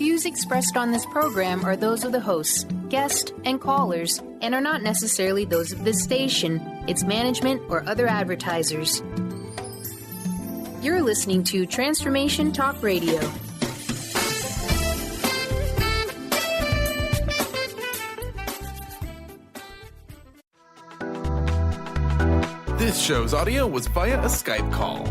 views expressed on this program are those of the hosts, guests, and callers, and are not necessarily those of this station, its management, or other advertisers. You're listening to Transformation Talk Radio. This show's audio was via a Skype call.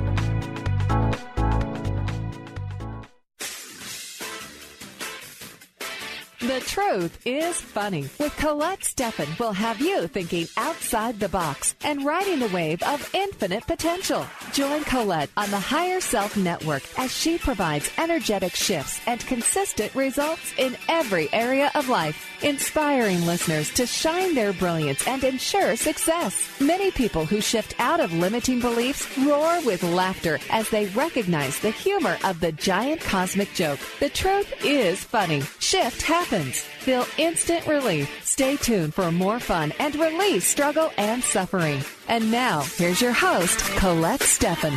The Truth is Funny with Colette Stefan will have you thinking outside the box and riding the wave of infinite potential. Join Colette on the Higher Self Network as she provides energetic shifts and consistent results in every area of life, inspiring listeners to shine their brilliance and ensure success. Many people who shift out of limiting beliefs roar with laughter as they recognize the humor of the giant cosmic joke. The truth is funny. Shift happens. Feel instant relief. Stay tuned for more fun and release struggle and suffering. And now, here's your host, Colette Stefan.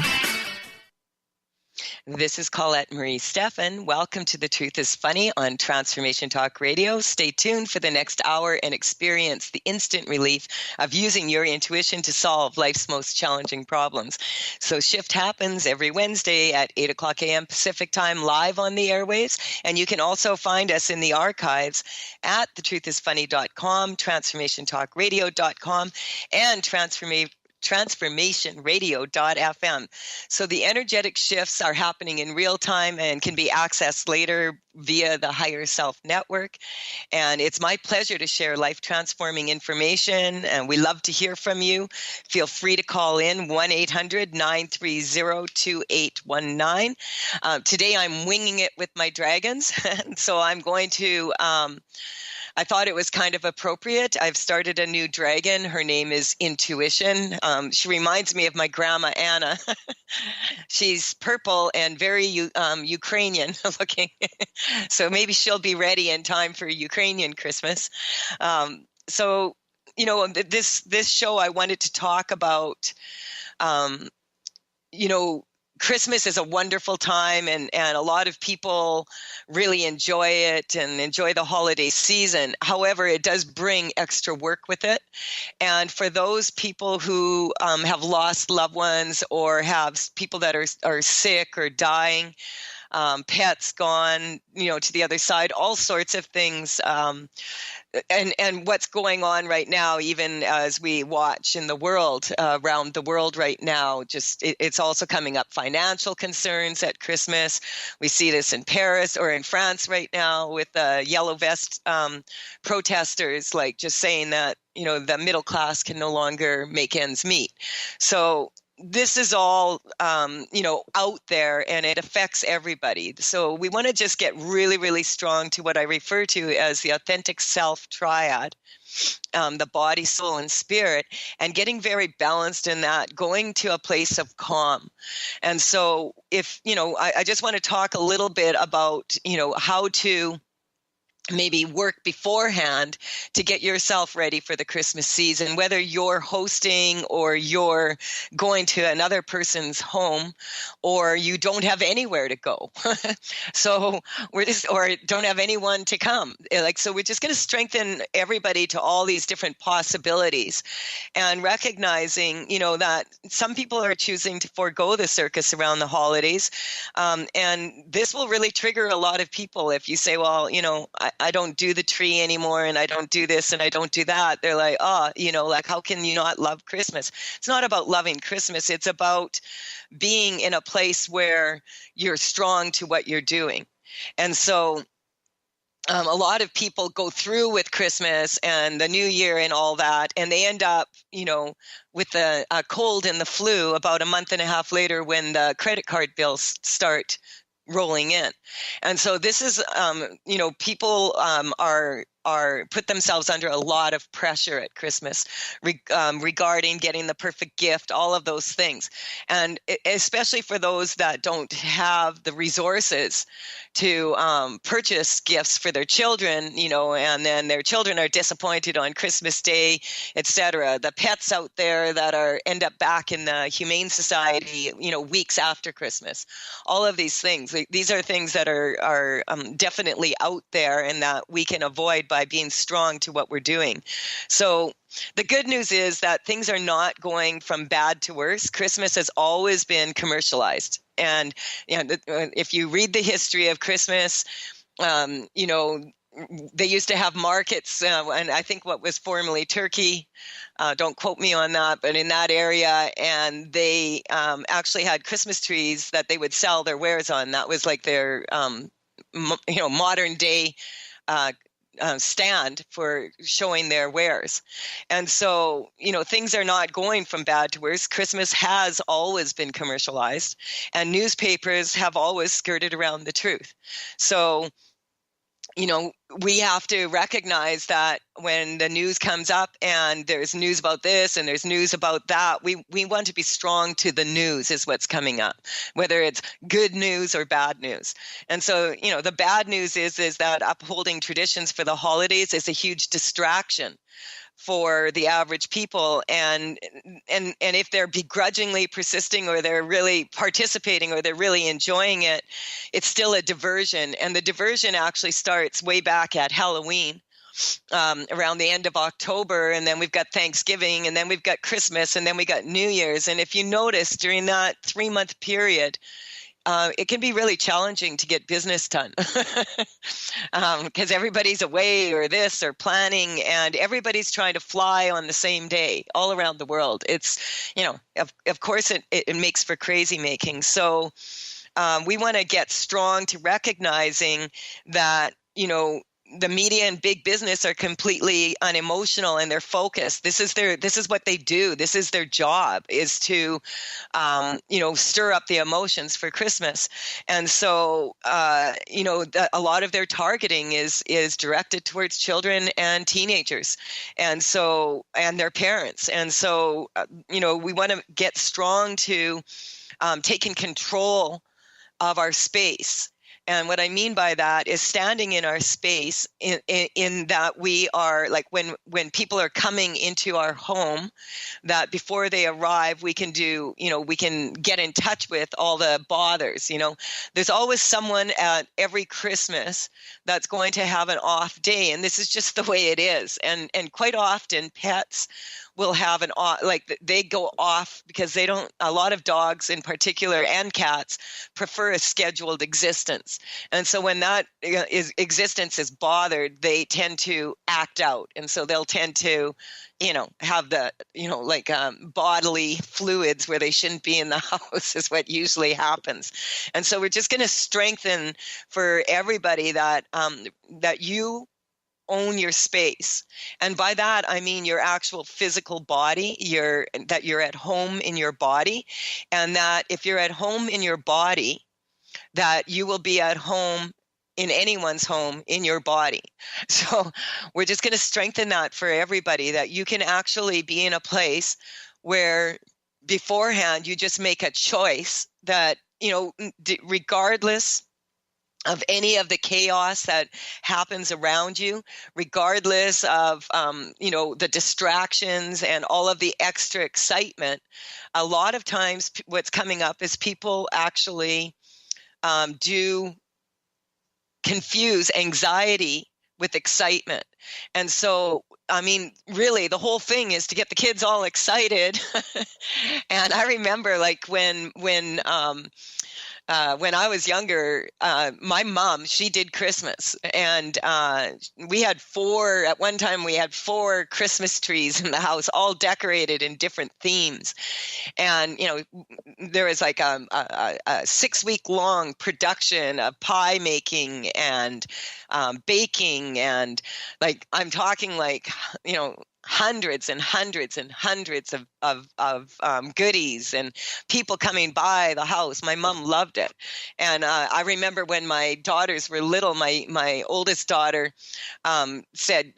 This is Colette Marie Stefan. Welcome to The Truth is Funny on Transformation Talk Radio. Stay tuned for the next hour and experience the instant relief of using your intuition to solve life's most challenging problems. So Shift happens every Wednesday at 8 o'clock a.m. Pacific time live on the airwaves. And you can also find us in the archives at thetruthisfunny.com, transformationtalkradio.com, and transformationradio.fm. So the energetic shifts are happening in real time and can be accessed later via the Higher Self Network. And it's my pleasure to share life-transforming information, and we love to hear from you. Feel free to call in 1-800-930-2819. Today I'm winging it with my dragons, and so I'm going to... I thought it was kind of appropriate. I've started a new dragon. Her name is Intuition. She reminds me of my grandma, Anna. She's purple and very Ukrainian looking. So maybe she'll be ready in time for Ukrainian Christmas. So, you know, this show I wanted to talk about, Christmas is a wonderful time, and a lot of people really enjoy it and enjoy the holiday season. However, it does bring extra work with it. And for those people who have lost loved ones or have people that are sick or dying, pets gone, to the other side, all sorts of things. And what's going on right now, even as we watch in the world, around the world right now, it's also coming up, financial concerns at Christmas. We see this in Paris or in France right now with the yellow vest protesters, like just saying that, the middle class can no longer make ends meet. So this is all, out there, and it affects everybody. So we want to just get really, really strong to what I refer to as the authentic self triad, the body, soul, and spirit, and getting very balanced in that, going to a place of calm. And so if, I just want to talk a little bit about, how to maybe work beforehand to get yourself ready for the Christmas season, whether you're hosting or you're going to another person's home or you don't have anywhere to go. So or don't have anyone to come. So we're just going to strengthen everybody to all these different possibilities and recognizing, that some people are choosing to forego the circus around the holidays. And this will really trigger a lot of people. If you say, well, I don't do the tree anymore, and I don't do this, and I don't do that. They're like, how can you not love Christmas? It's not about loving Christmas. It's about being in a place where you're strong to what you're doing. And so a lot of people go through with Christmas and the New Year and all that, and they end up, with a cold and the flu about a month and a half later when the credit card bills start rolling in. And so this is, people are are put themselves under a lot of pressure at Christmas regarding getting the perfect gift, all of those things. And especially for those that don't have the resources to purchase gifts for their children, and then their children are disappointed on Christmas Day, etc. The pets out there that end up back in the Humane Society, weeks after Christmas. All of these things, these are things that are definitely out there and that we can avoid by being strong to what we're doing. So the good news is that things are not going from bad to worse. Christmas has always been commercialized. And if you read the history of Christmas, they used to have markets, and I think what was formerly Turkey, don't quote me on that, but in that area, and they actually had Christmas trees that they would sell their wares on. That was like their, modern day stand for showing their wares. And so, things are not going from bad to worse. Christmas has always been commercialized, and newspapers have always skirted around the truth. So, we have to recognize that when the news comes up and there's news about this and there's news about that, we want to be strong to the news is what's coming up, whether it's good news or bad news. And so, the bad news is that upholding traditions for the holidays is a huge distraction for the average people, and if they're begrudgingly persisting, or they're really participating, or they're really enjoying it, it's still a diversion. And the diversion actually starts way back at Halloween, around the end of October, and then we've got Thanksgiving, and then we've got Christmas, and then we got New Year's. And if you notice, during that 3-month period, it can be really challenging to get business done because everybody's away or this or planning, and everybody's trying to fly on the same day all around the world. It's, of course it makes for crazy making. So we want to get strong to recognizing that, the media and big business are completely unemotional, and they're focused. This is what they do. This is their job, is to, stir up the emotions for Christmas. And so, a lot of their targeting is directed towards children and teenagers, and their parents. And so, we want to get strong to taking control of our space. And what I mean by that is standing in our space in that we are, like, when people are coming into our home, that before they arrive, we can we can get in touch with all the bothers. There's always someone at every Christmas that's going to have an off day. And this is just the way it is. And quite often pets will have they go off because a lot of dogs in particular, and cats, prefer a scheduled existence. And so when that existence is bothered, they tend to act out. And so they'll tend to, have the, bodily fluids where they shouldn't be in the house is what usually happens. And so we're just going to strengthen for everybody that you own your space. And by that, I mean your actual physical body, that you're at home in your body, and that if you're at home in your body, that you will be at home in anyone's home in your body. So we're just going to strengthen that for everybody, that you can actually be in a place where beforehand you just make a choice that, regardless of any of the chaos that happens around you, regardless of, the distractions and all of the extra excitement, a lot of times what's coming up is people actually do confuse anxiety with excitement. And so, really, the whole thing is to get the kids all excited. And I remember, when I was younger, my mom, she did Christmas, and we had at one time we had 4 Christmas trees in the house, all decorated in different themes. And, there was like a 6-week-long production of pie making and baking, and I'm talking hundreds and hundreds and hundreds of goodies and people coming by the house. My mom loved it. And I remember when my daughters were little, my oldest daughter said,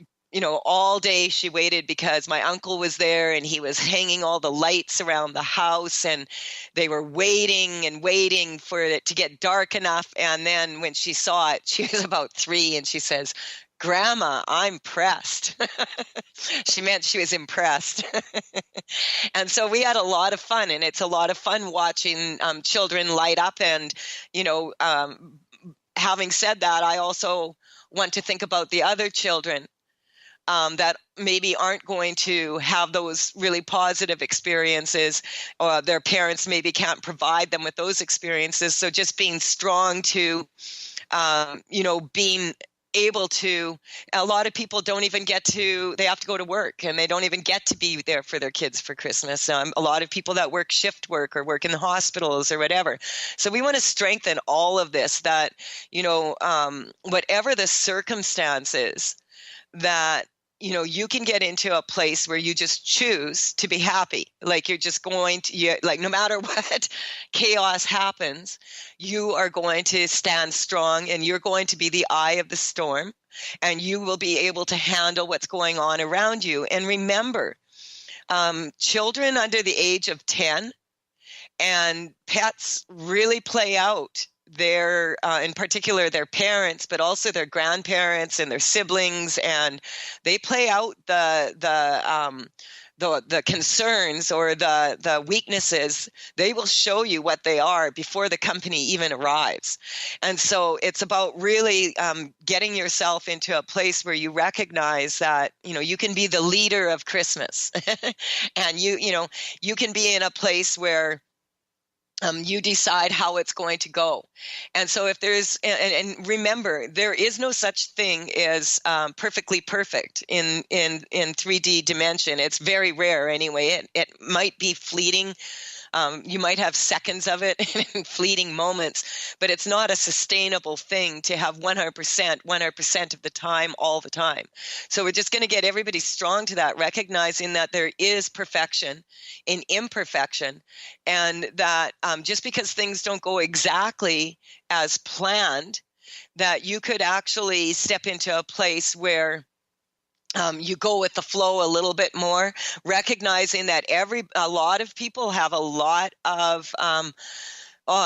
all day she waited because my uncle was there and he was hanging all the lights around the house, and they were waiting and waiting for it to get dark enough. And then when she saw it, she was about 3, and she says, "Grandma, I'm pressed." She meant she was impressed. And so we had a lot of fun, and it's a lot of fun watching children light up. And, having said that, I also want to think about the other children that maybe aren't going to have those really positive experiences, or their parents maybe can't provide them with those experiences. So just being strong to, being able to, a lot of people don't even get to, they have to go to work and they don't even get to be there for their kids for Christmas. A lot of people that work shift work or work in the hospitals or whatever. So we want to strengthen all of this, that, whatever the circumstances, that you can get into a place where you just choose to be happy. Like you're just going to, no matter what chaos happens, you are going to stand strong, and you're going to be the eye of the storm, and you will be able to handle what's going on around you. And remember, children under the age of 10 and pets really play out their, in particular, their parents, but also their grandparents and their siblings, and they play out the concerns or the weaknesses. They will show you what they are before the company even arrives. And so it's about really getting yourself into a place where you recognize that, you can be the leader of Christmas, and you can be in a place where you decide how it's going to go. And so if there's, and remember, there is no such thing as perfectly perfect in 3D dimension. It's very rare anyway. It might be fleeting. You might have seconds of it in fleeting moments, but it's not a sustainable thing to have 100% of the time, all the time. So we're just going to get everybody strong to that, recognizing that there is perfection in imperfection, and that just because things don't go exactly as planned, that you could actually step into a place where you go with the flow a little bit more, recognizing that a lot of people have a lot of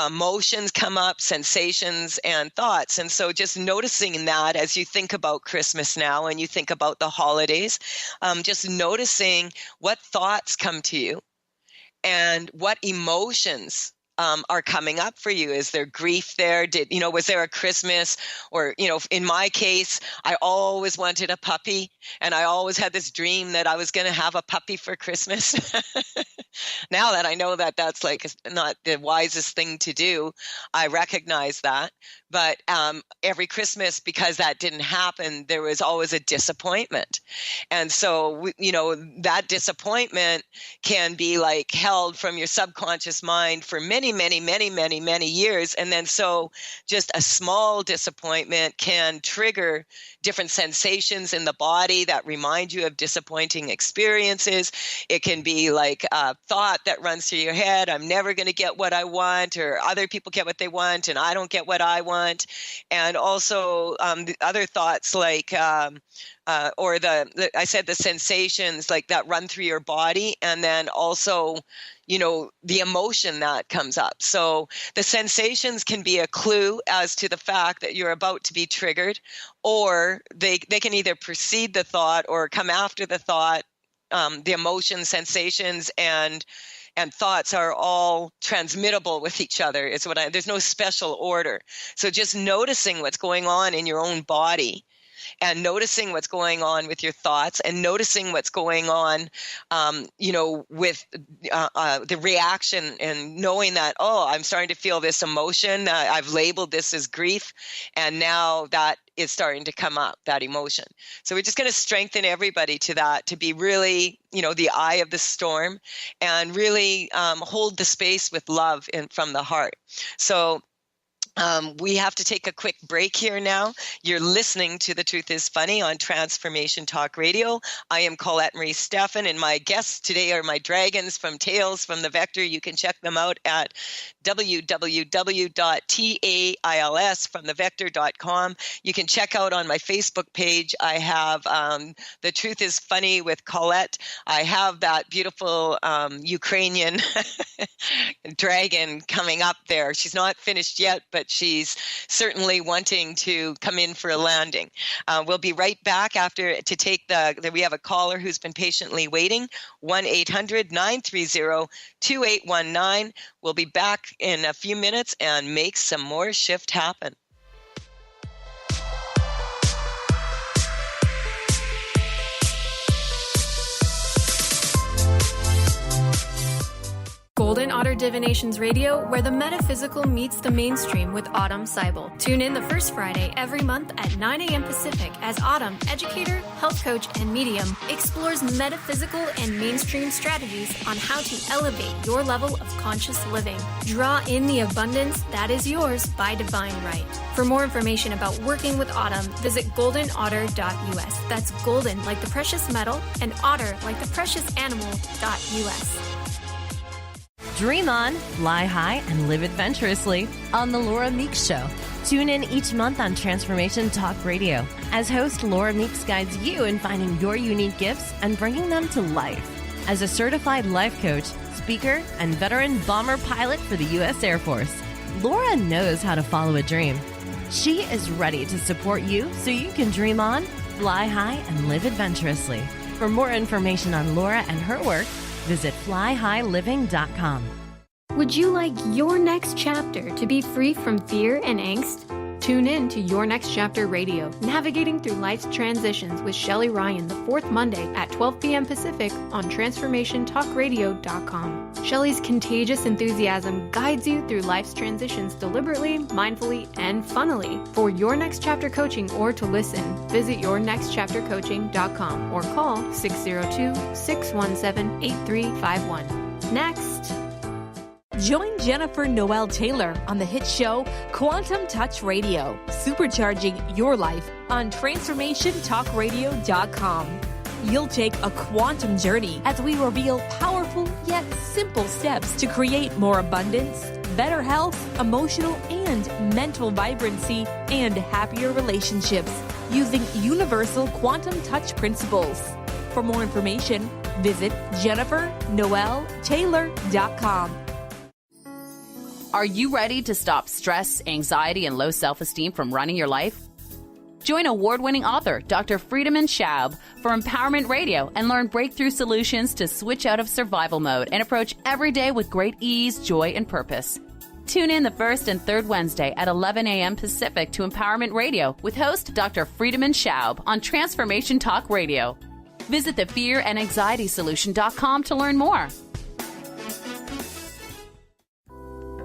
emotions come up, sensations and thoughts. And so just noticing that as you think about Christmas now and you think about the holidays, just noticing what thoughts come to you and what emotions are coming up for you. Is there grief there? Was there a Christmas, or, in my case, I always wanted a puppy, and I always had this dream that I was going to have a puppy for Christmas. Now that I know that that's not the wisest thing to do, I recognize that. But every Christmas, because that didn't happen, there was always a disappointment. And so, that disappointment can be held from your subconscious mind for many, many, many, many, many years. And then so just a small disappointment can trigger different sensations in the body that remind you of disappointing experiences. It can be a thought that runs through your head, I'm never going to get what I want, or other people get what they want and I don't get what I want. And also the other thoughts or I said the sensations that run through your body, and then also, the emotion that comes up. So the sensations can be a clue as to the fact that you're about to be triggered, or they can either precede the thought or come after the thought. The emotions, sensations, and thoughts are all transmittable with each other. There's no special order. So just noticing what's going on in your own body, and noticing what's going on with your thoughts, and noticing what's going on, with the reaction, and knowing that, I'm starting to feel this emotion. I've labeled this as grief, and now that is starting to come up, that emotion. So we're just going to strengthen everybody to that, to be really, the eye of the storm, and really hold the space with love from the heart. So We have to take a quick break here now. You're listening to The Truth is Funny on Transformation Talk Radio. I am Colette Marie Stefan, and my guests today are my dragons from Tales from the Vector. You can check them out at www.tailsfromthevector.com. You can check out on my Facebook page. I have The Truth is Funny with Colette. I have that beautiful Ukrainian dragon coming up there. She's not finished yet, but she's certainly wanting to come in for a landing. We'll be right back after to take we have a caller who's been patiently waiting, 1-800-930-2819. We'll be back in a few minutes and make some more shift happen. Golden Otter Divinations Radio, where the metaphysical meets the mainstream with Autumn Seibel. Tune in the first Friday every month at 9 a.m. Pacific as Autumn, educator, health coach, and medium, explores metaphysical and mainstream strategies on how to elevate your level of conscious living. Draw in the abundance that is yours by divine right. For more information about working with Autumn, visit goldenotter.us. That's golden like the precious metal and otter like the precious animal.us. Dream on, fly high, and live adventurously on The Laura Meeks Show. Tune in each month on Transformation Talk Radio as host Laura Meeks guides you in finding your unique gifts and bringing them to life. As a certified life coach, speaker, and veteran bomber pilot for the U.S. Air Force, Laura knows how to follow a dream. She is ready to support you so you can dream on, fly high, and live adventurously. For more information on Laura and her work, visit flyhighliving.com. Would you like your next chapter to be free from fear and angst? Tune in to Your Next Chapter Radio, navigating through life's transitions with Shelley Ryan the fourth Monday at 12 p.m. Pacific on TransformationTalkRadio.com. Shelley's contagious enthusiasm guides you through life's transitions deliberately, mindfully, and funnily. For Your Next Chapter coaching or to listen, visit YourNextChapterCoaching.com or call 602-617-8351. Next. Join Jennifer Noel Taylor on the hit show Quantum Touch Radio, supercharging your life on TransformationTalkRadio.com. You'll take a quantum journey as we reveal powerful yet simple steps to create more abundance, better health, emotional and mental vibrancy, and happier relationships using universal quantum touch principles. For more information, visit JenniferNoelTaylor.com. Are you ready to stop stress, anxiety, and low self-esteem from running your life? Join award-winning author Dr. Friedemann Schaub for Empowerment Radio and learn breakthrough solutions to switch out of survival mode and approach every day with great ease, joy, and purpose. Tune in the first and third Wednesday at 11 a.m. Pacific to Empowerment Radio with host Dr. Friedemann Schaub on Transformation Talk Radio. Visit thefearandanxietysolution.com to learn more.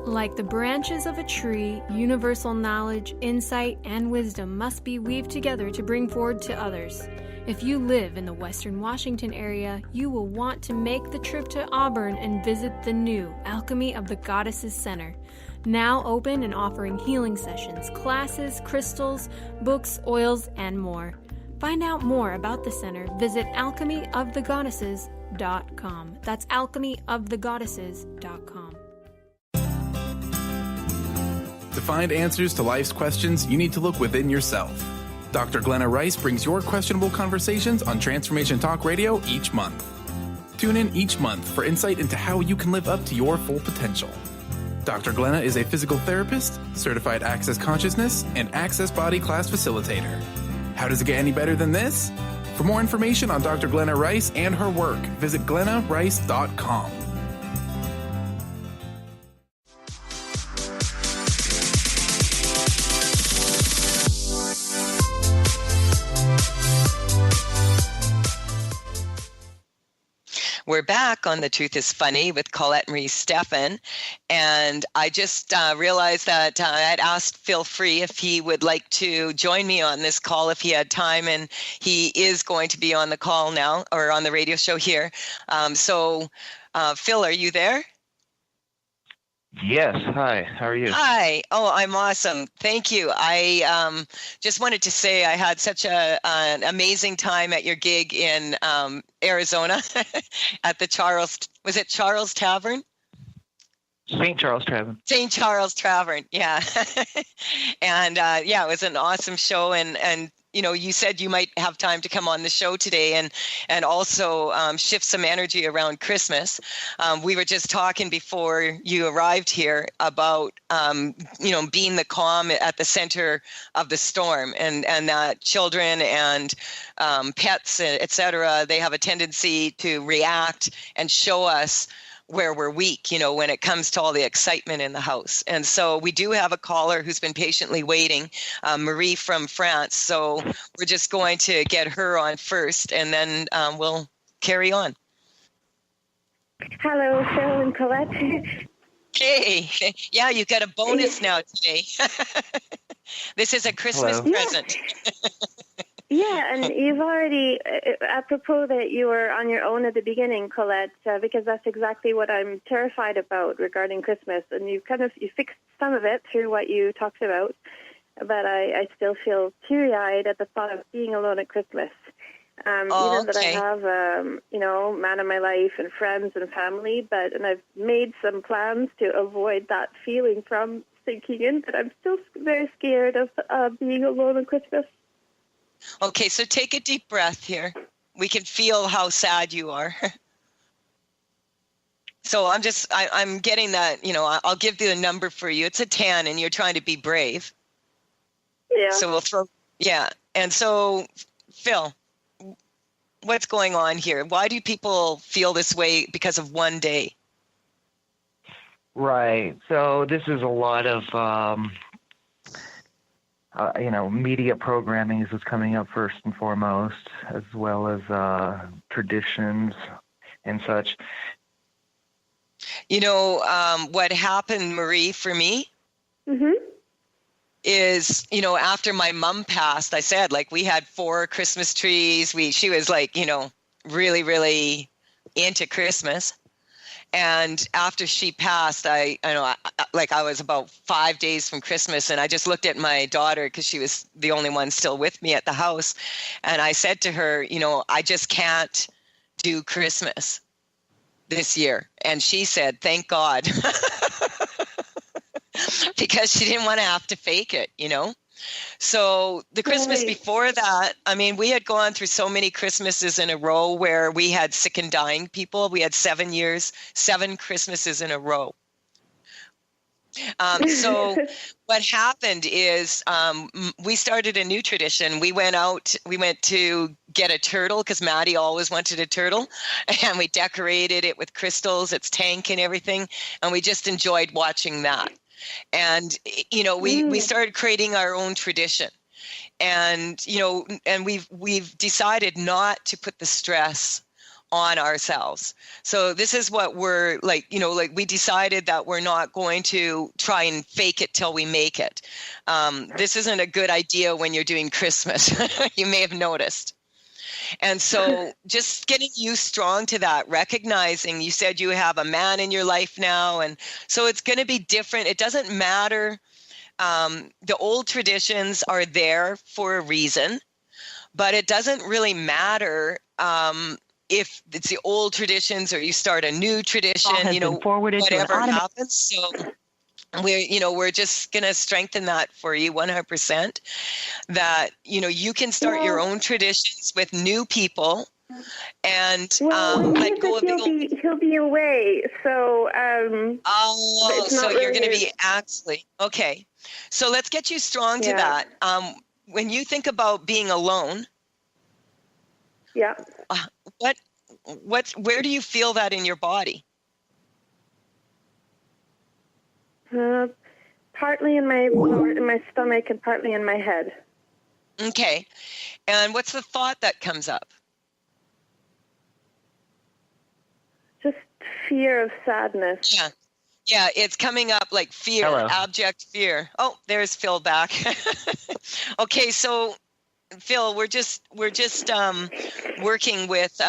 Like the branches of a tree, universal knowledge, insight, and wisdom must be weaved together to bring forward to others. If you live in the Western Washington area, you will want to make the trip to Auburn and visit the new Alchemy of the Goddesses Center. Now open and offering healing sessions, classes, crystals, books, oils, and more. Find out more about the center. Visit alchemyofthegoddesses.com. That's alchemyofthegoddesses.com. To find answers to life's questions, you need to look within yourself. Dr. Glenna Rice brings your questionable conversations on Transformation Talk Radio each month. Tune in each month for insight into how you can live up to your full potential. Dr. Glenna is a physical therapist, certified Access Consciousness, and Access Body Class Facilitator. How does it get any better than this? For more information on Dr. Glenna Rice and her work, visit glennarice.com. We're back on The Truth is Funny with Colette Marie Stefan. And I just realized that I'd asked Phil Free if he would like to join me on this call if he had time. And he is going to be on the call now, or on the radio show here. Phil, are you there? Yes. Hi. How are you? Hi. Oh, I'm awesome. Thank you. I just wanted to say I had such an amazing time at your gig in Arizona at the was it Charles Tavern? St. Charles Tavern. St. Charles Tavern, yeah. And yeah, it was an awesome show. And you said you might have time to come on the show today and also shift some energy around Christmas. We were just talking before you arrived here about, being the calm at the center of the storm, and that children and pets, et cetera, they have a tendency to react and show us where we're weak, when it comes to all the excitement in the house. And so we do have a caller who's been patiently waiting, Marie from France. So we're just going to get her on first, and then we'll carry on. Hello, Phil and Colette. Hey, yeah, you got a bonus now today. This is a Christmas present. Yeah, and you've already, apropos that you were on your own at the beginning, Colette, because that's exactly what I'm terrified about regarding Christmas. And you fixed some of it through what you talked about, but I still feel teary-eyed at the thought of being alone at Christmas. Even that I have, man in my life and friends and family, and I've made some plans to avoid that feeling from sinking in, but I'm still very scared of being alone at Christmas. Okay, so take a deep breath here. We can feel how sad you are. So I'm getting that, I'll give you a number for you. It's a 10, and you're trying to be brave. Yeah. So and so, Phil, what's going on here? Why do people feel this way because of one day? Right. So this is a lot of, media programming is what's coming up first and foremost, as well as traditions and such. What happened, Marie, for me is, after my mom passed, I said, we had 4 Christmas trees. She was really, really into Christmas. And after she passed, I was about 5 days from Christmas, and I just looked at my daughter because she was the only one still with me at the house. And I said to her, I just can't do Christmas this year. And she said, thank God, because she didn't want to have to fake it, So the Christmas before that, we had gone through so many Christmases in a row where we had sick and dying people. We had 7 Christmases in a row. So what happened is we started a new tradition. We went to get a turtle because Maddie always wanted a turtle, and we decorated it with crystals, its tank and everything. And we just enjoyed watching that. And, we started creating our own tradition, and, and we've decided not to put the stress on ourselves. So this is what we're we decided that we're not going to try and fake it till we make it. This isn't a good idea when you're doing Christmas. You may have noticed. And so just getting you strong to that, recognizing you said you have a man in your life now. And so it's going to be different. It doesn't matter. The old traditions are there for a reason, but it doesn't really matter if it's the old traditions or you start a new tradition, whatever happens. So we're just going to strengthen that for you 100%, that, you can start your own traditions with new people and let go of the old. He'll be away. So, so you're going to be okay. So let's get you strong to that. When you think about being alone, where do you feel that in your body? Partly in my stomach and partly in my head. Okay. And what's the thought that comes up? Just fear of sadness. Yeah, it's coming up like fear, abject fear. Oh, there's Phil back. Okay, so Phil, we're just working with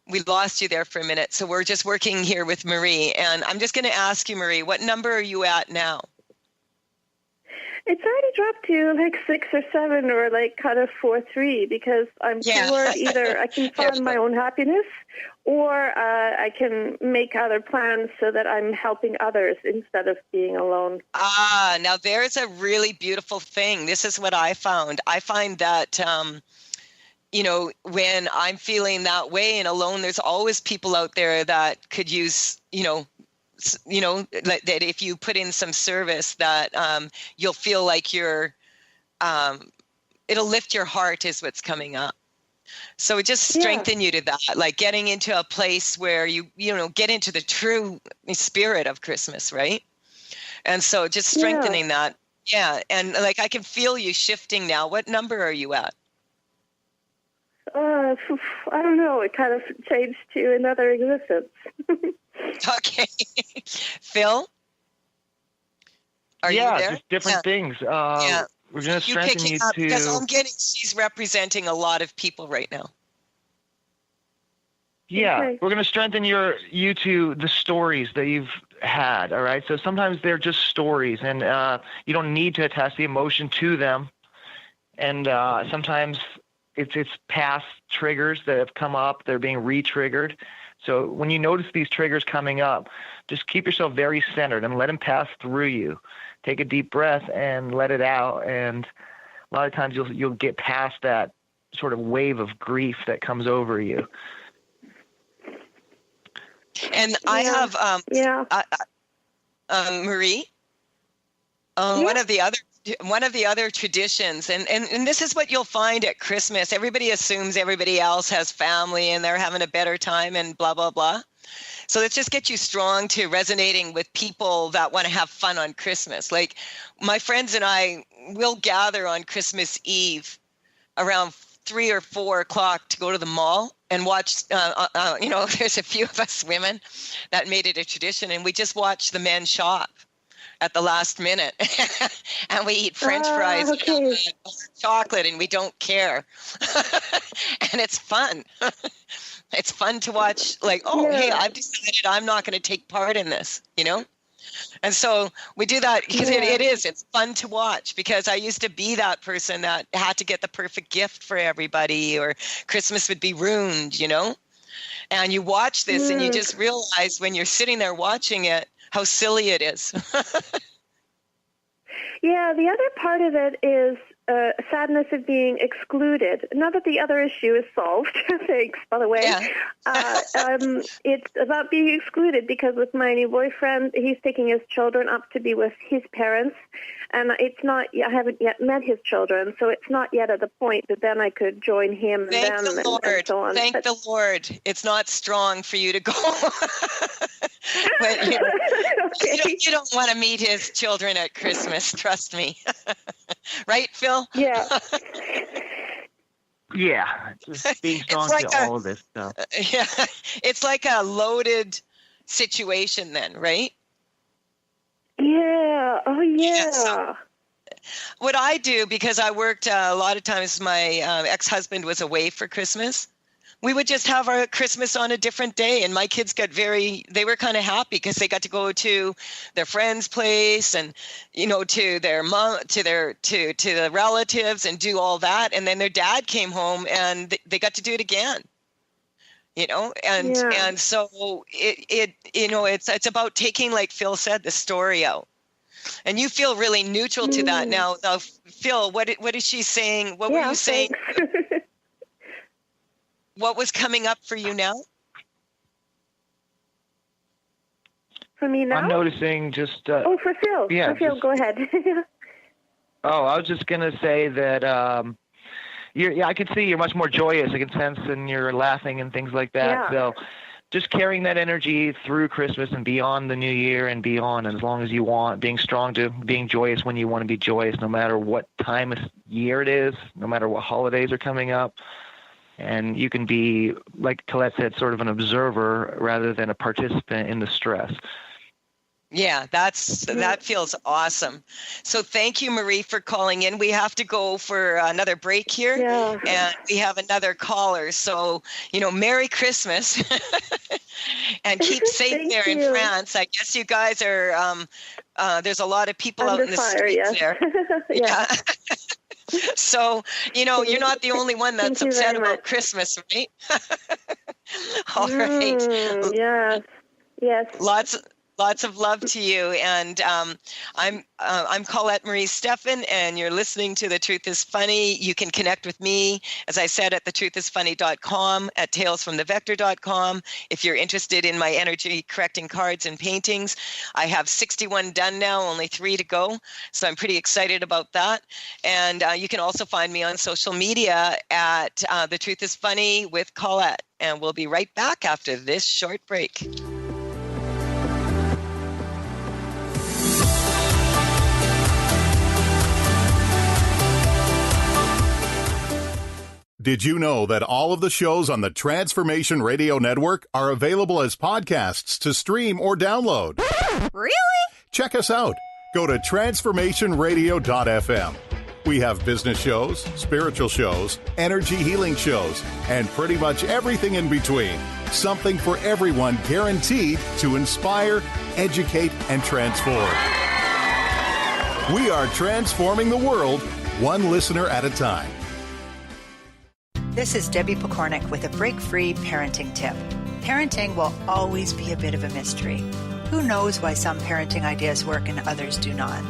we lost you there for a minute. So we're just working here with Marie. And I'm just going to ask you, Marie, what number are you at now? It's already dropped to like 6 or 7 or like kind of 4-3 because I'm toward either I can find my own happiness or I can make other plans so that I'm helping others instead of being alone. Now there's a really beautiful thing. This is what I found. I find that, when I'm feeling that way and alone, there's always people out there that could use, that if you put in some service that you'll feel like it'll lift your heart is what's coming up. So it just strengthen you to that, like getting into a place where you get into the true spirit of Christmas, right? And so just strengthening that. Yeah. And like I can feel you shifting now. What number are you at? I don't know. It kind of changed to another existence. Okay. Phil? Are you there? Just different things. We're going to strengthen you to... Because I'm getting she's representing a lot of people right now. Yeah, okay. We're going to strengthen you to the stories that you've had, all right? So sometimes they're just stories, and you don't need to attach the emotion to them. And sometimes it's past triggers that have come up. They're being re-triggered. So when you notice these triggers coming up, just keep yourself very centered and let them pass through you. Take a deep breath and let it out. And a lot of times you'll get past that sort of wave of grief that comes over you. And I have Marie. One of the other traditions, and this is what you'll find at Christmas. Everybody assumes everybody else has family and they're having a better time and blah, blah, blah. So let's just get you strong to resonating with people that want to have fun on Christmas. Like my friends and I will gather on Christmas Eve around 3 or 4 o'clock to go to the mall and watch, there's a few of us women that made it a tradition, and we just watch the men shop at the last minute. And we eat French fries and chocolate, and we don't care. And it's fun. It's fun to watch, like, hey, I've decided I'm not going to take part in this, And so we do that because it's fun to watch, because I used to be that person that had to get the perfect gift for everybody, or Christmas would be ruined, And you watch this and you just realize when you're sitting there watching it, how silly it is. Yeah, the other part of it is sadness of being excluded. Not that the other issue is solved, thanks, by the way. Yeah. It's about being excluded because with my new boyfriend, he's taking his children up to be with his parents, and I haven't yet met his children, so it's not yet at the point that then I could join him and Thank them the Lord. And so on. Thank the Lord. It's not strong for you to go. But, you don't want to meet his children at Christmas, trust me. Right, Phil? Yeah. Yeah, just being strong to all of this stuff. Yeah, it's like a loaded situation then, right? Yeah. Oh, yeah. So what I do, because I worked a lot of times, my ex-husband was away for Christmas. We would just have our Christmas on a different day, and my kids they were kind of happy because they got to go to their friend's place and, to their mom, to the relatives and do all that. And then their dad came home and they got to do it again, and so it's about taking, like Phil said, the story out. And you feel really neutral to that now. Phil, what is she saying? What were you saying? What was coming up for you now? For me now? I'm noticing just... for Phil. Yeah, for Phil, go ahead. I was just going to say that, I can see you're much more joyous. I can sense and you're laughing and things like that. Yeah. So just carrying that energy through Christmas and beyond the new year and beyond, as long as you want, being strong to being joyous when you want to be joyous, no matter what time of year it is, no matter what holidays are coming up. And you can be, like Colette said, sort of an observer rather than a participant in the stress. Yeah, that feels awesome. So thank you, Marie, for calling in. We have to go for another break here, and we have another caller. So, Merry Christmas, and keep safe there in France. I guess you guys are. There's a lot of people out in the streets there. Yeah. So, you're not the only one that's upset about Christmas, right? All right. Yes. Lots of love to you. And I'm Colette Marie Stefan, and you're listening to The Truth is Funny. You can connect with me, as I said, at thetruthisfunny.com, at talesfromthevector.com. If you're interested in my energy correcting cards and paintings, I have 61 done now, only 3 to go. So I'm pretty excited about that. And you can also find me on social media at The Truth is Funny with Colette. And we'll be right back after this short break. Did you know that all of the shows on the Transformation Radio Network are available as podcasts to stream or download? Really? Check us out. Go to transformationradio.fm. We have business shows, spiritual shows, energy healing shows, and pretty much everything in between. Something for everyone, guaranteed to inspire, educate, and transform. We are transforming the world, one listener at a time. This is Debbie Pokornik with a break-free parenting tip. Parenting will always be a bit of a mystery. Who knows why some parenting ideas work and others do not?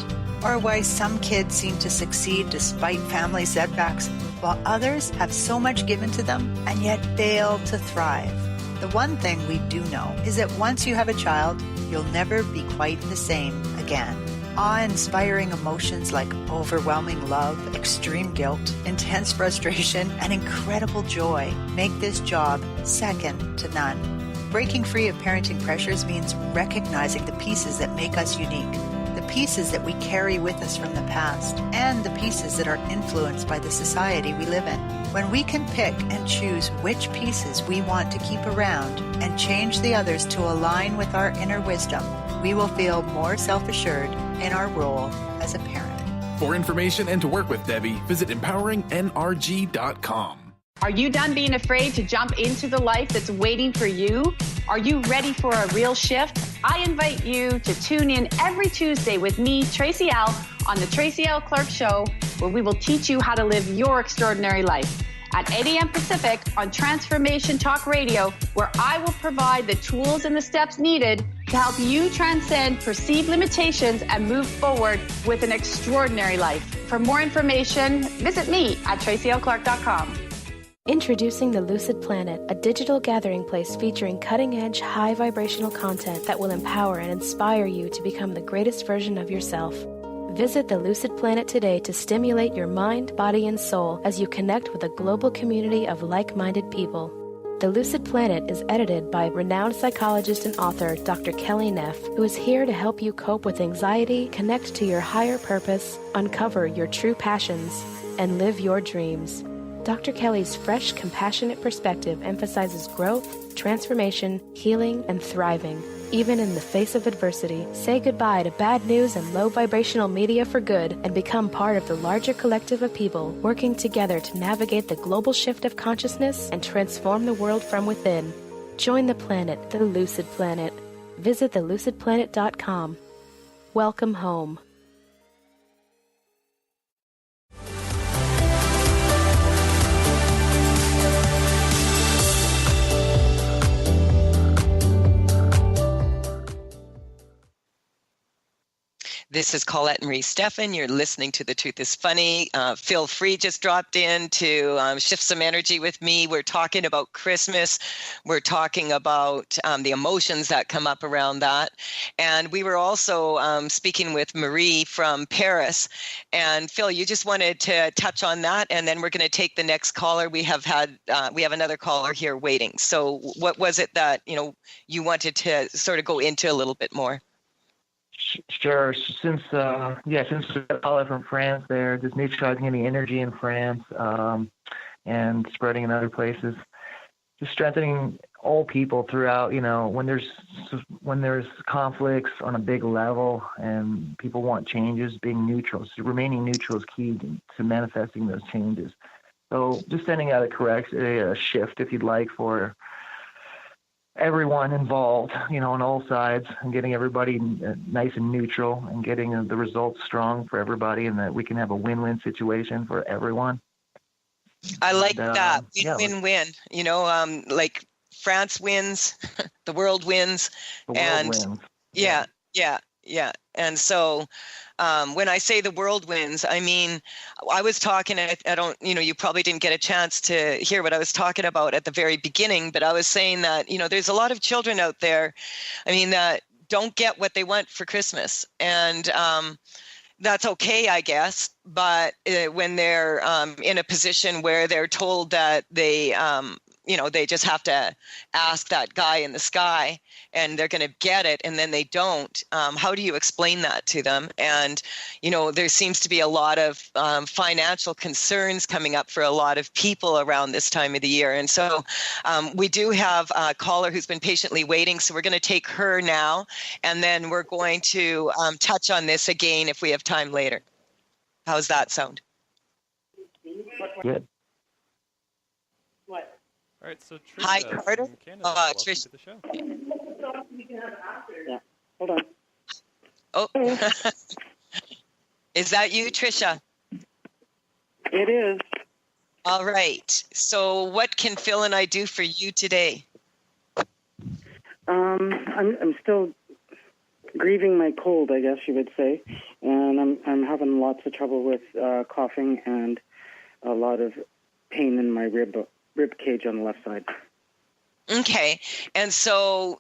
Or why some kids seem to succeed despite family setbacks, while others have so much given to them and yet fail to thrive. The one thing we do know is that once you have a child, you'll never be quite the same again. Awe-inspiring emotions like overwhelming love, extreme guilt, intense frustration, and incredible joy make this job second to none. Breaking free of parenting pressures means recognizing the pieces that make us unique, the pieces that we carry with us from the past, and the pieces that are influenced by the society we live in. When we can pick and choose which pieces we want to keep around and change the others to align with our inner wisdom, we will feel more self-assured in our role as a parent. For information and to work with Debbie, visit empoweringnrg.com. Are you done being afraid to jump into the life that's waiting for you? Are you ready for a real shift? I invite you to tune in every Tuesday with me, Tracy L., on the Tracy L. Clark Show, where we will teach you how to live your extraordinary life. At 8 a.m. Pacific on Transformation Talk Radio, where I will provide the tools and the steps needed to help you transcend perceived limitations and move forward with an extraordinary life. For more information, visit me at tracylclark.com. Introducing the Lucid Planet, a digital gathering place featuring cutting-edge, high-vibrational content that will empower and inspire you to become the greatest version of yourself. Visit the Lucid Planet today to stimulate your mind, body, and soul as you connect with a global community of like-minded people. The Lucid Planet is edited by renowned psychologist and author Dr. Kelly Neff, who is here to help you cope with anxiety, connect to your higher purpose, uncover your true passions, and live your dreams. Dr. Kelly's fresh, compassionate perspective emphasizes growth, transformation, healing, and thriving. Even in the face of adversity, say goodbye to bad news and low vibrational media for good and become part of the larger collective of people working together to navigate the global shift of consciousness and transform the world from within. Join the planet, the Lucid Planet. Visit thelucidplanet.com. Welcome home. This is Colette Marie Stefan. You're listening to The Truth is Funny. Feel free, just dropped in to shift some energy with me. We're talking about Christmas. We're talking about the emotions that come up around that. And we were also speaking with Marie from Paris. And Phil, you just wanted to touch on that, and then we're going to take the next caller. We have another caller here waiting. So what was it that, you wanted to sort of go into a little bit more? Sure. Since we got Paula from France there, just neutralizing any energy in France and spreading in other places, just strengthening all people throughout, when there's conflicts on a big level and people want changes, being neutral. So remaining neutral is key to manifesting those changes. So just sending out a shift, if you'd like, for everyone involved, on all sides, and getting everybody nice and neutral and getting the results strong for everybody, and that we can have a win-win situation for everyone. I like that. Win-win-win. Like France wins, the world wins. Wins. Yeah. And so when I say the world wins, I mean, I was talking, I don't, you probably didn't get a chance to hear what I was talking about at the very beginning, but I was saying that, there's a lot of children out there, that don't get what they want for Christmas. And that's okay, I guess. But when they're in a position where they're told that they, they just have to ask that guy in the sky and they're going to get it, and then they don't, how do you explain that to them? And, there seems to be a lot of financial concerns coming up for a lot of people around this time of the year. And so we do have a caller who's been patiently waiting. So we're going to take her now, and then we're going to touch on this again if we have time later. How's that sound? Good. What? All right, so Trisha, hi, Carter. Trish. To the show. Yeah. Hold on. Oh, is that you, Trisha? It is. All right. So, what can Phil and I do for you today? I'm still grieving my cold, I guess you would say, and I'm having lots of trouble with coughing and a lot of pain in my rib cage on the left side. Okay. And so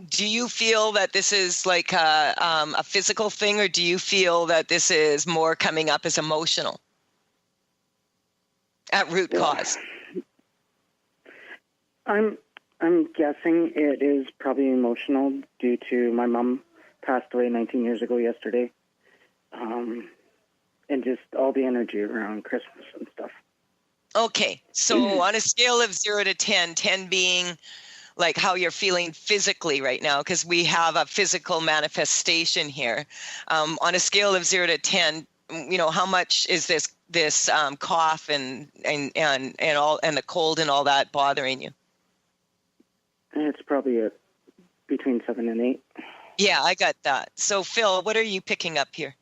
do you feel that this is like a physical thing, or do you feel that this is more coming up as emotional at root cause? I'm guessing it is probably emotional due to my mom passed away 19 years ago yesterday, and just all the energy around Christmas and stuff. Okay, so on a scale of 0 to 10, 10 being like how you're feeling physically right now, because we have a physical manifestation here. On a scale of 0 to 10, how much is this cough and the cold and all that bothering you? It's probably between 7 and 8. Yeah, I got that. So Phil, what are you picking up here?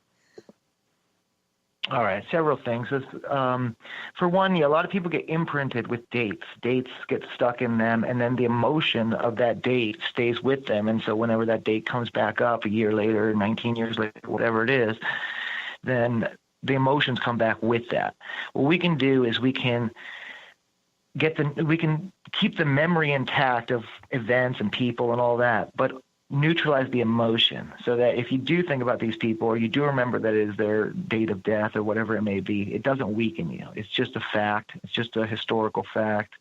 All right, several things. For one, a lot of people get imprinted with dates. Dates get stuck in them, and then the emotion of that date stays with them. And so whenever that date comes back up a year later, 19 years later, whatever it is, then the emotions come back with that. What we can do is we can keep the memory intact of events and people and all that, but neutralize the emotion, so that if you do think about these people, or you do remember that it is their date of death or whatever it may be, it doesn't weaken you. It's just a fact. It's just a historical fact.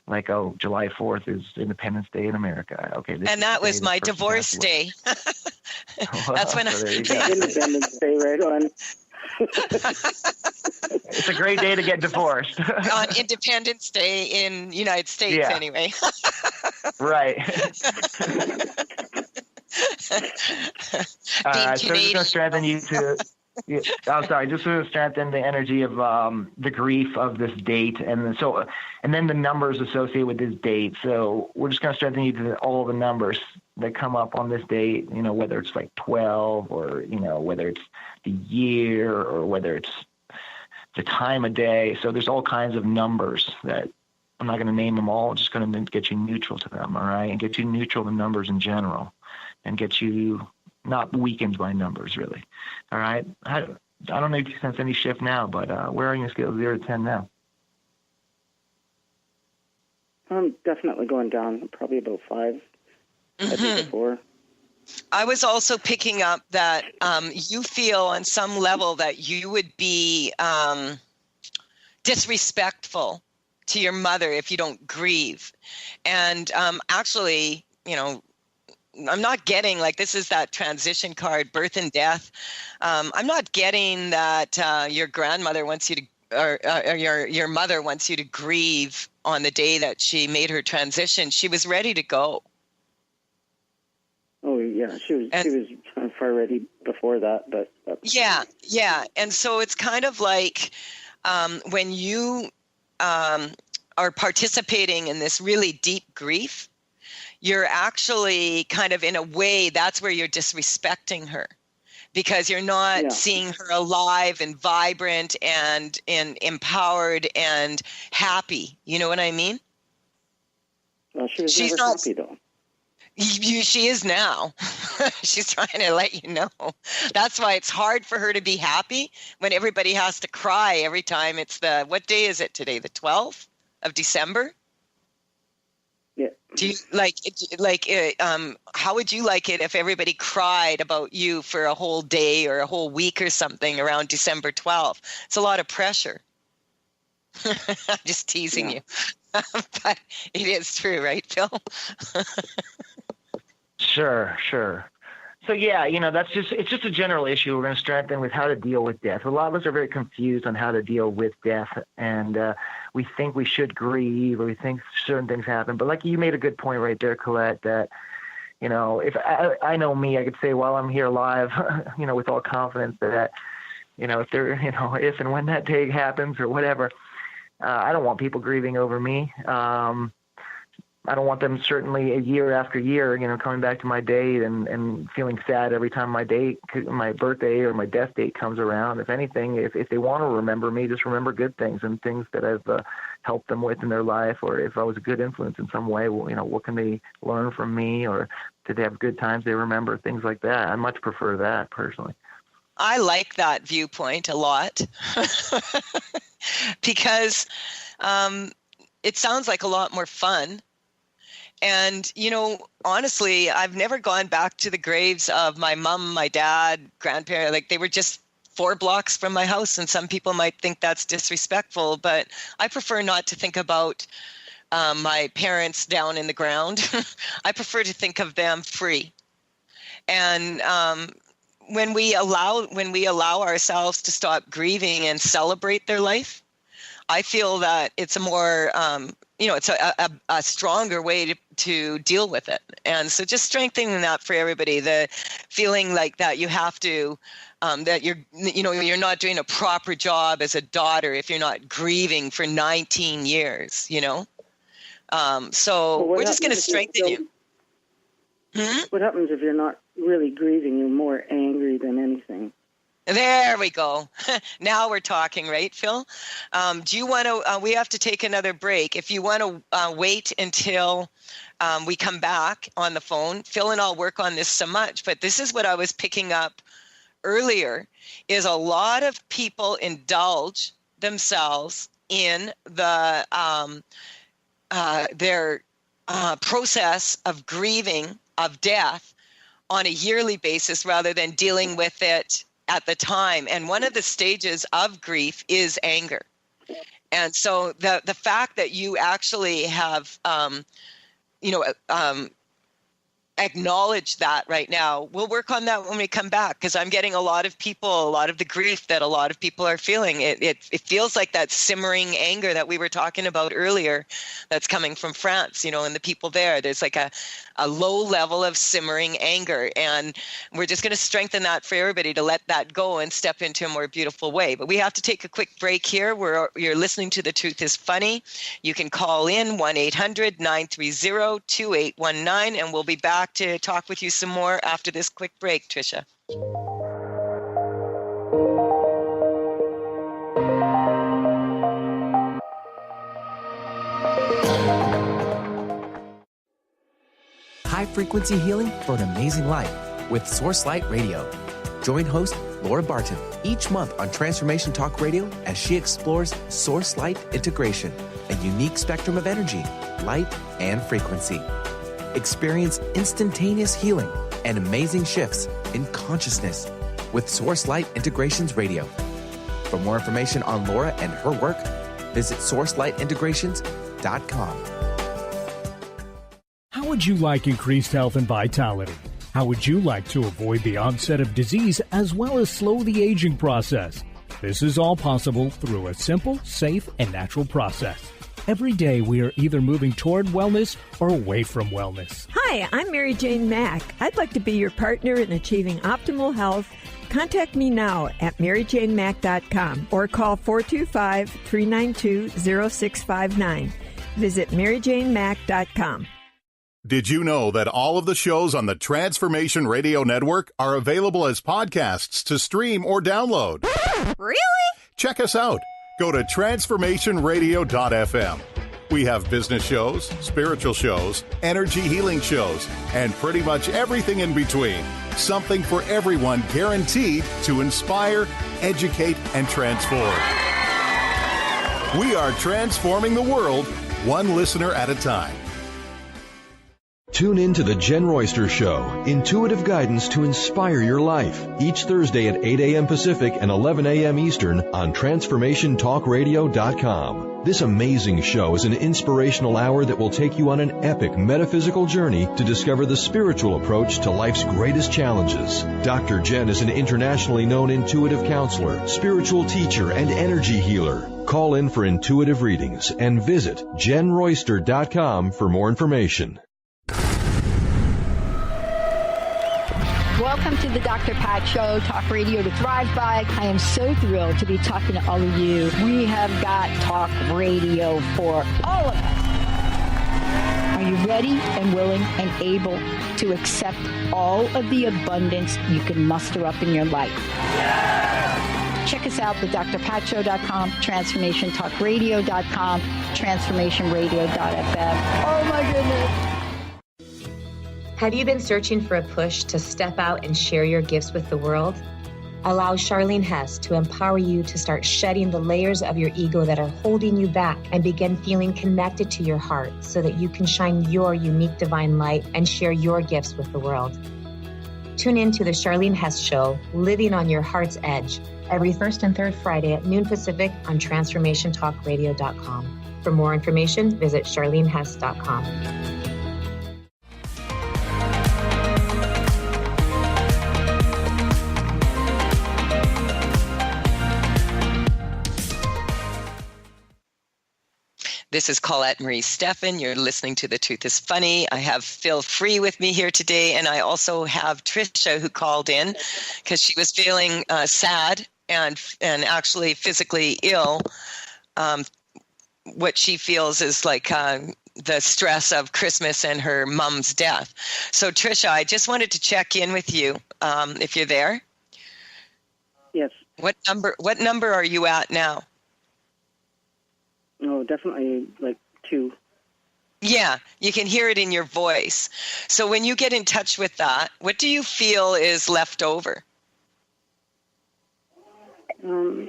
Like, oh, July 4th is Independence Day in America. Okay. And that was my divorce day. That's when Independence Day, right on. It's a great day to get divorced. On Independence Day in United States, anyway. Right. So just going to strengthen you to. Just to strengthen the energy of the grief of this date, and then the numbers associated with this date. So we're just going to strengthen you to all the numbers that come up on this date. Whether it's like 12, or whether it's the year, or whether it's the time of day. So there's all kinds of numbers that I'm not going to name them all. I'm just going to get you neutral to them, all right, and get you neutral to numbers in general, and get you not weakened by numbers, really. All right? I don't know if you sense any shift now, but where are you on a scale of 0 to 10 now? I'm definitely going down, probably about 5. I think 4. I was also picking up that you feel on some level that you would be disrespectful to your mother if you don't grieve. And actually, I'm not getting, like, this is that transition card, birth and death. I'm not getting that your grandmother wants you to your mother wants you to grieve on the day that she made her transition, she was ready to go. Oh yeah, she was far ready before that, but yeah. And so it's kind of like when you are participating in this really deep grief, you're actually kind of, in a way, that's where you're disrespecting her, because you're not seeing her alive and vibrant and empowered and happy. You know what I mean? Well, she's never happy, though. She is now. She's trying to let you know. That's why it's hard for her to be happy when everybody has to cry every time it's what day is it today? The 12th of December? Yeah. Do you how would you like it if everybody cried about you for a whole day or a whole week or something around December 12th? It's a lot of pressure. I'm just teasing you. But it is true, right, Phil? Sure. So yeah, it's just a general issue we're going to strengthen with how to deal with death. A lot of us are very confused on how to deal with death, and we think we should grieve, or we think certain things happen. But like you made a good point right there, Colette, that if I know me, I could say while I'm here alive, with all confidence that if and when that day happens or whatever, I don't want people grieving over me. I don't want them, certainly a year after year, coming back to my date and feeling sad every time my birthday or my death date comes around. If anything, if they want to remember me, just remember good things and things that I've helped them with in their life, or if I was a good influence in some way, what can they learn from me, or did they have good times they remember, things like that. I much prefer that, personally. I like that viewpoint a lot because it sounds like a lot more fun. And, honestly, I've never gone back to the graves of my mom, my dad, grandparents. Like, they were just 4 blocks from my house. And some people might think that's disrespectful, but I prefer not to think about my parents down in the ground. I prefer to think of them free. And when we allow ourselves to stop grieving and celebrate their life, I feel that it's a more it's a stronger way to deal with it. And so just strengthening that for everybody, the feeling like that you have to, that you're not doing a proper job as a daughter if you're not grieving for 19 years, So we're just going to strengthen you. What happens if you're not really grieving? You're more angry than anything. There we go. Now we're talking, right, Phil? Do you want to, we have to take another break. If you want to wait until we come back on the phone, Phil and I'll work on this so much, but this is what I was picking up earlier, is a lot of people indulge themselves in their process of grieving, of death, on a yearly basis rather than dealing with it at the time. And one of the stages of grief is anger. And so the fact that you actually have, acknowledge that right now, we'll work on that when we come back, because I'm getting a lot of the grief that a lot of people are feeling. It feels like that simmering anger that we were talking about earlier that's coming from France, and the people there. There's like a low level of simmering anger, and we're just going to strengthen that for everybody to let that go and step into a more beautiful way. But we have to take a quick break here. You're listening to The Truth is Funny. You can call in 1-800-930-2819, and we'll be back to talk with you some more after this quick break, Tricia. High-frequency healing for an amazing life with Source Light Radio. Join host Laura Barton each month on Transformation Talk Radio as she explores Source Light integration, a unique spectrum of energy, light, and frequency. Experience instantaneous healing and amazing shifts in consciousness with Source Light Integrations Radio. For more information on Laura and her work, visit sourcelightintegrations.com. How would you like increased health and vitality? How would you like to avoid the onset of disease as well as slow the aging process? This is all possible through a simple, safe, and natural process. Every day we are either moving toward wellness or away from wellness. Hi, I'm Mary Jane Mack. I'd like to be your partner in achieving optimal health. Contact me now at maryjanemack.com or call 425-392-0659. Visit maryjanemack.com. Did you know that all of the shows on the Transformation Radio Network are available as podcasts to stream or download? Really? Check us out. Go to transformationradio.fm. We have business shows, spiritual shows, energy healing shows, and pretty much everything in between. Something for everyone, guaranteed to inspire, educate, and transform. We are transforming the world, one listener at a time. Tune in to The Jen Royster Show, intuitive guidance to inspire your life, each Thursday at 8 a.m. Pacific and 11 a.m. Eastern on TransformationTalkRadio.com. This amazing show is an inspirational hour that will take you on an epic metaphysical journey to discover the spiritual approach to life's greatest challenges. Dr. Jen is an internationally known intuitive counselor, spiritual teacher, and energy healer. Call in for intuitive readings and visit JenRoyster.com for more information. Welcome to the Dr. Pat Show, Talk Radio to Thrive By. I am so thrilled to be talking to all of you. We have got talk radio for all of us. Are you ready and willing and able to accept all of the abundance you can muster up in your life? Yeah! Check us out at drpatshow.com, transformationtalkradio.com, transformationradio.fm. Oh my goodness. Have you been searching for a push to step out and share your gifts with the world? Allow Charlene Hess to empower you to start shedding the layers of your ego that are holding you back and begin feeling connected to your heart so that you can shine your unique divine light and share your gifts with the world. Tune in to the Charlene Hess Show, Living on Your Heart's Edge, every first and third Friday at noon Pacific on TransformationTalkRadio.com. For more information, visit CharleneHess.com. This is Colette Marie Stefan. You're listening to The Truth is Funny. I have Phil Free with me here today, and I also have Tricia who called in because she was feeling sad and actually physically ill. What she feels is like the stress of Christmas and her mom's death. So Tricia, I just wanted to check in with you if you're there. Yes. What number are you at now? Oh, definitely like 2. Yeah, you can hear it in your voice. So when you get in touch with that, what do you feel is left over? There's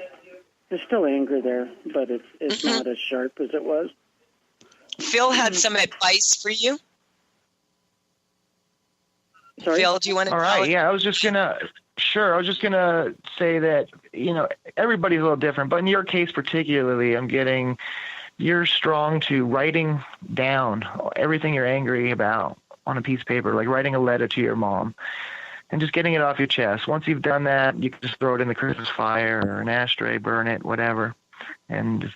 still anger there, but it's not as sharp as it was. Phil had some advice for you. Sorry? Phil, do you want to? All right, yeah, I was just gonna say that, everybody's a little different, but in your case particularly, you're strong to writing down everything you're angry about on a piece of paper, like writing a letter to your mom and just getting it off your chest. Once you've done that, you can just throw it in the Christmas fire or an ashtray, burn it, whatever, and just,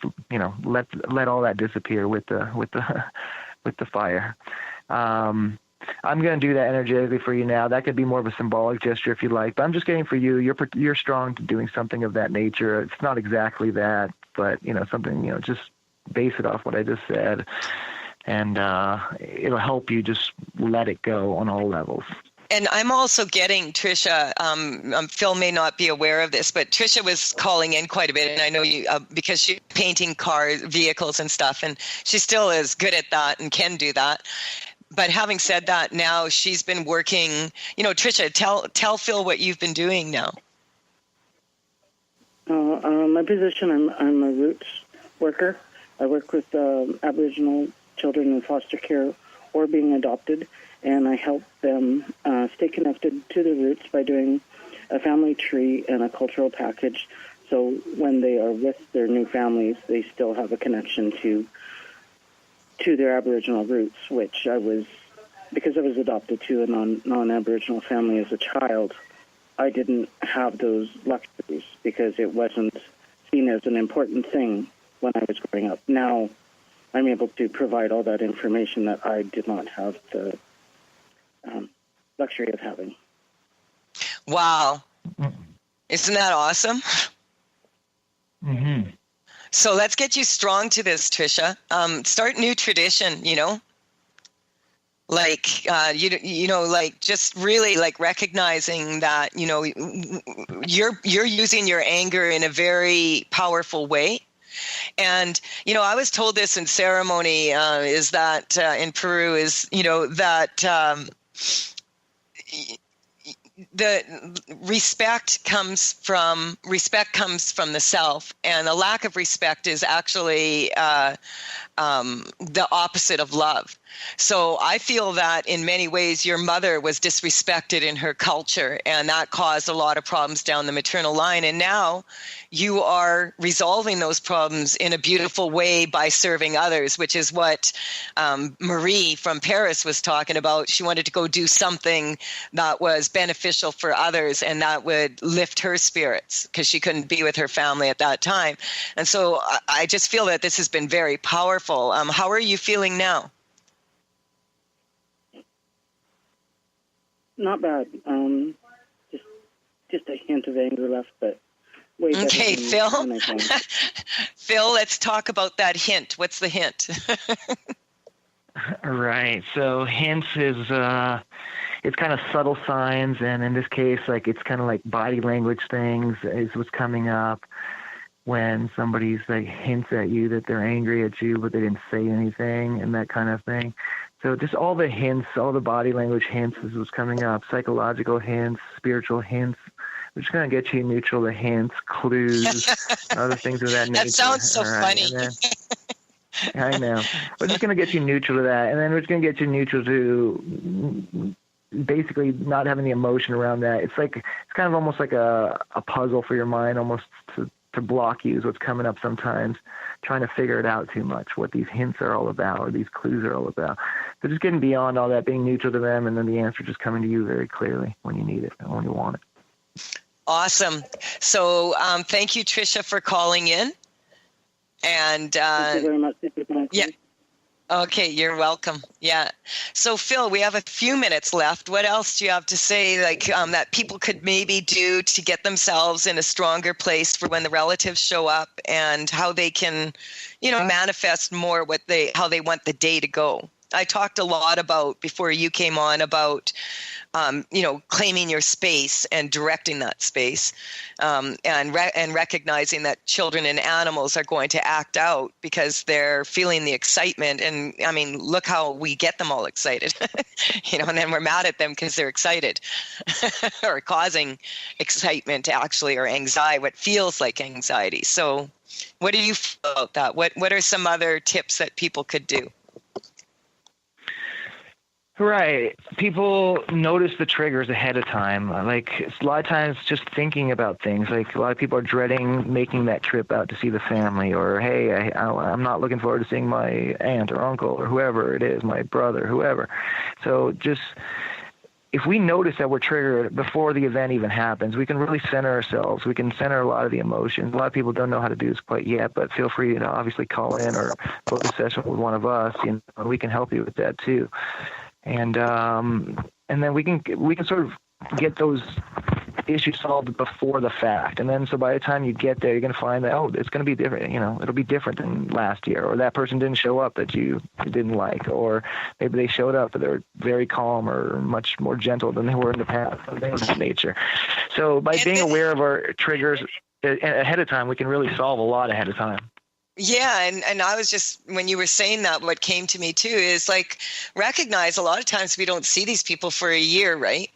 let all that disappear with the fire. I'm going to do that energetically for you now. That could be more of a symbolic gesture if you like, but I'm just getting for you. You're strong to doing something of that nature. It's not exactly that, but something, just base it off what I just said, and it'll help you just let it go on all levels. And I'm also getting, Tricia, Phil may not be aware of this, but Tricia was calling in quite a bit, and I know you, because she's painting cars, vehicles and stuff, and she still is good at that and can do that. But having said that, now she's been working, Tricia, tell Phil what you've been doing now. My position, I'm a roots worker. I work with Aboriginal children in foster care or being adopted, and I help them stay connected to the roots by doing a family tree and a cultural package. So when they are with their new families, they still have a connection to their Aboriginal roots, because I was adopted to a non-Aboriginal family as a child, I didn't have those luxuries because it wasn't seen as an important thing when I was growing up. Now I'm able to provide all that information that I did not have the luxury of having. Wow. Isn't that awesome? Mm-hmm. So let's get you strong to this, Tricia. Start new tradition, like, like just really like recognizing that, you're using your anger in a very powerful way. And, I was told this in ceremony, is that in Peru is, that the respect comes from the self, and a lack of respect is actually the opposite of love. So I feel that in many ways your mother was disrespected in her culture, and that caused a lot of problems down the maternal line. And now you are resolving those problems in a beautiful way by serving others, which is what Marie from Paris was talking about. She wanted to go do something that was beneficial for others and that would lift her spirits because she couldn't be with her family at that time. And so I just feel that this has been very powerful. How are you feeling now? Not bad. Just a hint of anger left, but way better. Okay, Phil. Phil, let's talk about that hint. What's the hint? Right. So hints is it's kind of subtle signs, and in this case, like it's kind of like body language things is what's coming up when somebody's like hints at you that they're angry at you, but they didn't say anything, and that kind of thing. So just all the hints, all the body language hints is what's coming up. Psychological hints, spiritual hints. We're just going to get you neutral to hints, clues, other things of that nature. That sounds so funny. I know. We're just going to get you neutral to that. And then we're just going to get you neutral to basically not having the emotion around that. It's kind of almost like a puzzle for your mind, almost to block you is what's coming up sometimes, trying to figure it out too much, what these hints are all about or these clues are all about. So just getting beyond all that, being neutral to them, and then the answer just coming to you very clearly when you need it and when you want it. Awesome. So thank you, Tricia, for calling in. And thank you very much. Yeah. Okay, you're welcome. Yeah. So, Phil, we have a few minutes left. What else do you have to say, that people could maybe do to get themselves in a stronger place for when the relatives show up, and how they can, manifest more how they want the day to go? I talked a lot about, before you came on, about, claiming your space and directing that space, and recognizing that children and animals are going to act out because they're feeling the excitement. And I mean, look how we get them all excited, and then we're mad at them because they're excited or causing excitement actually, or anxiety, what feels like anxiety. So what do you feel about that? What are some other tips that people could do? Right. People notice the triggers ahead of time. Like a lot of times just thinking about things, like a lot of people are dreading making that trip out to see the family, or, hey, I'm not looking forward to seeing my aunt or uncle or whoever it is, my brother, whoever. So just if we notice that we're triggered before the event even happens, we can really center ourselves. We can center a lot of the emotions. A lot of people don't know how to do this quite yet, but feel free to obviously call in or book a session with one of us, and we can help you with that too. And then we can sort of get those issues solved before the fact. And then so by the time you get there, you're going to find that, it's going to be different. It'll be different than last year, or that person didn't show up that you didn't like, or maybe they showed up but they're very calm or much more gentle than they were in the past, things of that nature. So by being aware of our triggers ahead of time, we can really solve a lot ahead of time. Yeah, and I was just, when you were saying that, what came to me too is recognize a lot of times we don't see these people for a year, right?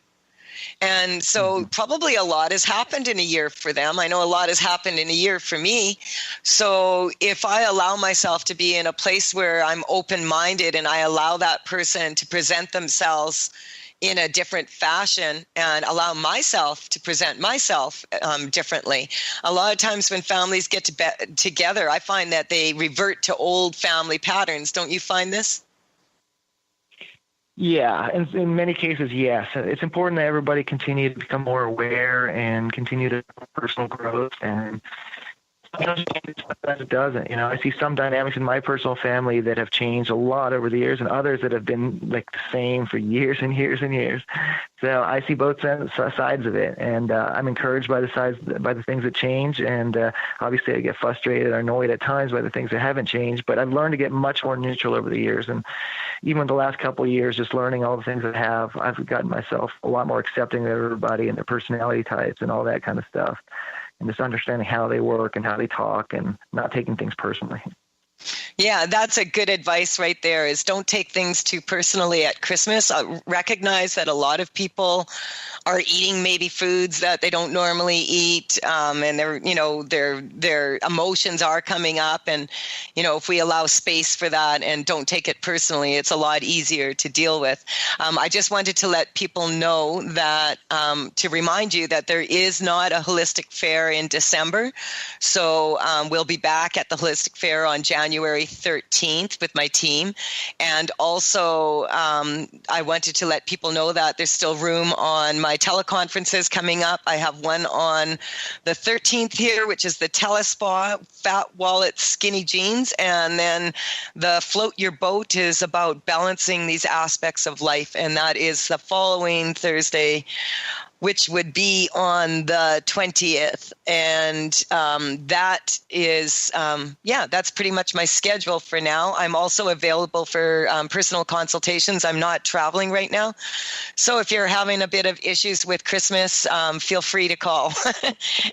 And so probably a lot has happened in a year for them. I know a lot has happened in a year for me. So if I allow myself to be in a place where I'm open-minded and I allow that person to present themselves in a different fashion and allow myself to present myself differently. A lot of times when families get together, I find that they revert to old family patterns. Don't you find this? Yeah, in many cases, yes. It's important that everybody continue to become more aware and continue to personal growth. And sometimes it doesn't. You know, I see some dynamics in my personal family that have changed a lot over the years, and others that have been like the same for years and years and years. So I see both sides of it, and I'm encouraged by the things that change. And obviously, I get frustrated or annoyed at times by the things that haven't changed. But I've learned to get much more neutral over the years, and even the last couple of years, just learning all the things I have, I've gotten myself a lot more accepting of everybody and their personality types and all that kind of stuff. And just understanding how they work and how they talk and not taking things personally. Yeah, that's a good advice right there, is don't take things too personally at Christmas. Recognize that a lot of people are eating maybe foods that they don't normally eat, and their emotions are coming up. And, if we allow space for that and don't take it personally, it's a lot easier to deal with. I just wanted to let people know that, to remind you that there is not a holistic fair in December. So we'll be back at the holistic fair on January 13th with my team. And also, I wanted to let people know that there's still room on my teleconferences coming up. I have one on the 13th here, which is the Telespa, Fat Wallet, Skinny Jeans. And then the Float Your Boat is about balancing these aspects of life. And that is the following Thursday, which would be on the 20th. And that is, that's pretty much my schedule for now. I'm also available for personal consultations. I'm not traveling right now. So if you're having a bit of issues with Christmas, feel free to call.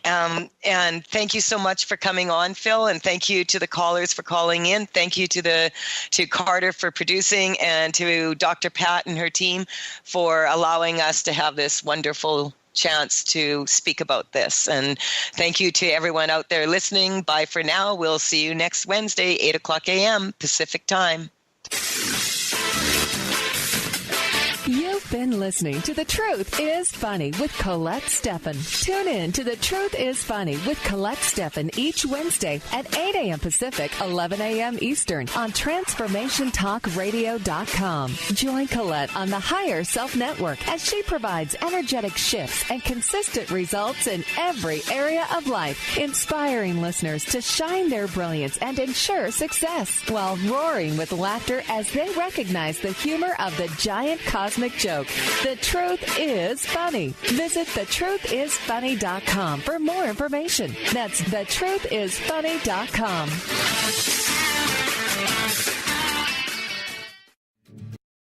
And thank you so much for coming on, Phil. And thank you to the callers for calling in. Thank you to Carter for producing, and to Dr. Pat and her team for allowing us to have this wonderful chance to speak about this. And thank you to everyone out there listening. Bye for now. We'll see you next Wednesday, 8:00 a.m. Pacific time. You've been listening to The Truth is Funny with Colette Stefan. Tune in to The Truth is Funny with Colette Stefan each Wednesday at 8 a.m. Pacific, 11 a.m. Eastern on TransformationTalkRadio.com. Join Colette on the Higher Self Network as she provides energetic shifts and consistent results in every area of life, inspiring listeners to shine their brilliance and ensure success while roaring with laughter as they recognize the humor of the giant cosmic joke. The Truth is Funny. Visit thetruthisfunny.com for more information. That's thetruthisfunny.com.